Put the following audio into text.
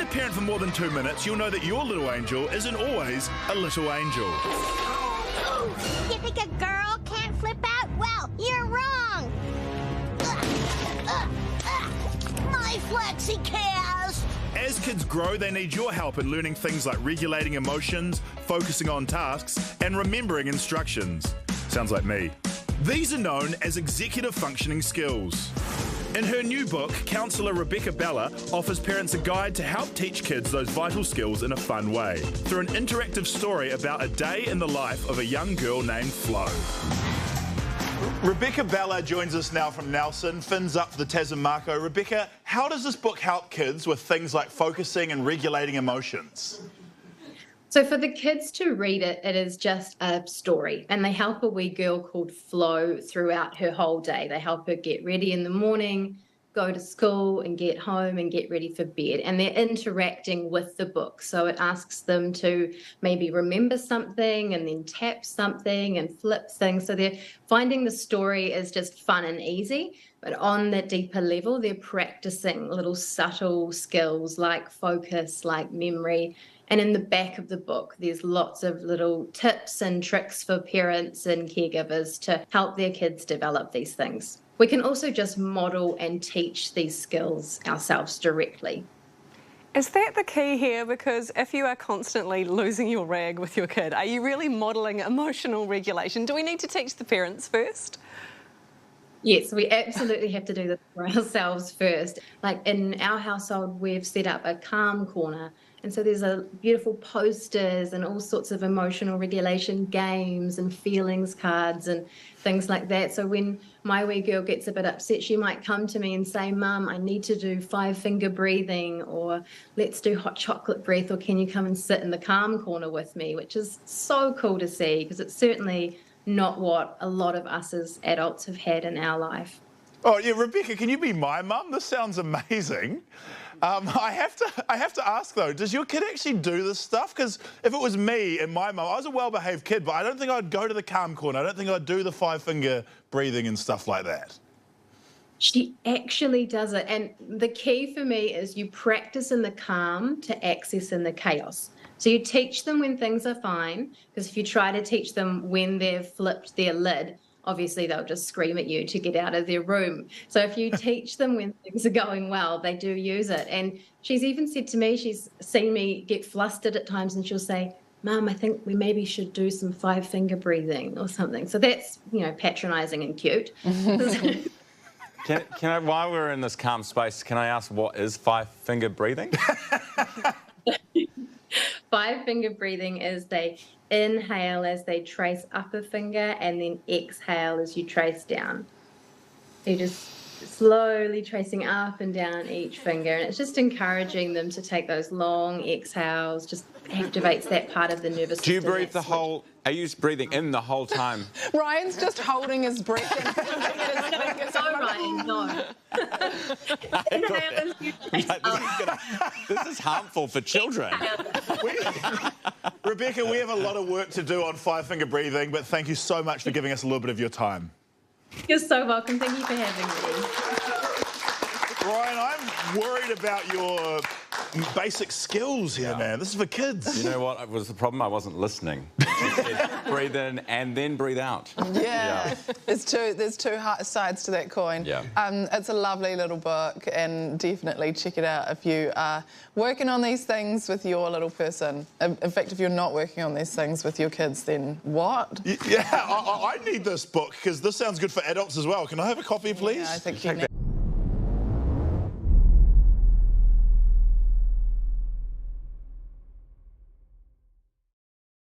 parent for more than 2 minutes, you'll know that your little angel isn't always a little angel. You think a girl can't flip out? Well, you're wrong. My flexi cast. As kids grow, they need your help in learning things like regulating emotions, focusing on tasks, and remembering instructions. Sounds like me. These are known as executive functioning skills. In her new book, counsellor Rebekah Ballagh offers parents a guide to help teach kids those vital skills in a fun way through an interactive story about a day in the life of a young girl named Flo. Rebekah Ballagh joins us now from Nelson, fins up for the Tasman Mako. Rebekah, how does this book help kids with things like focusing and regulating emotions? So for the kids to read it, it is just a story, and they help a wee girl called Flo throughout her whole day. They help her get ready in the morning, go to school and get home and get ready for bed. And they're interacting with the book. So it asks them to maybe remember something and then tap something and flip things. So they're finding the story is just fun and easy. But on that deeper level, they're practicing little subtle skills like focus, like memory. And in the back of the book, there's lots of little tips and tricks for parents and caregivers to help their kids develop these things. We can also just model and teach these skills ourselves directly. Is that the key here? Because if you are constantly losing your rag with your kid, are you really modelling emotional regulation? Do we need to teach the parents first? Yes, we absolutely have to do this for ourselves first. Like in our household, we've set up a calm corner. And so there's a beautiful posters and all sorts of emotional regulation games and feelings cards and things like that. So when my wee girl gets a bit upset, she might come to me and say, Mum, I need to do 5-finger breathing, or let's do hot chocolate breath, or can you come and sit in the calm corner with me, which is so cool to see because it's certainly not what a lot of us as adults have had in our life. Oh, yeah, Rebekah, can you be my mum? This sounds amazing. I have to ask, though, does your kid actually do this stuff? Because if it was me and my mum, I was a well-behaved kid, but I don't think I'd go to the calm corner. I don't think I'd do the 5-finger breathing and stuff like that. She actually does it. And the key for me is you practice in the calm to access in the chaos. So you teach them when things are fine, because if you try to teach them when they've flipped their lid, obviously they'll just scream at you to get out of their room. So if you teach them when things are going well, they do use it. And she's even said to me, she's seen me get flustered at times and she'll say, Mum, I think we maybe should do some 5-finger breathing or something. So that's, patronising and cute. Can I, while we're in this calm space, can I ask what is 5-finger breathing? 5-finger breathing is they inhale as they trace up a finger and then exhale as you trace down. So you're just slowly tracing up and down each finger, and it's just encouraging them to take those long exhales, just activates that part of the nervous system. Do you breathe the whole... Are you breathing in the whole time? Ryan's just holding his breath and pointing at his fingers. No, Ryan, no. Inhale as you trace up. This is harmful for children. Rebekah, we have a lot of work to do on 5-finger breathing, but thank you so much for giving us a little bit of your time. You're so welcome. Thank you for having me. Ryan, I'm worried about your basic skills here, man. This is for kids. You know what was the problem? I wasn't listening. Breathe in and then breathe out. Yeah. There's two sides to that coin. Yeah. It's a lovely little book, and definitely check it out if you are working on these things with your little person. In fact, if you're not working on these things with your kids, then what? Yeah, I need this book because this sounds good for adults as well. Can I have a copy, please? Yeah, I think you need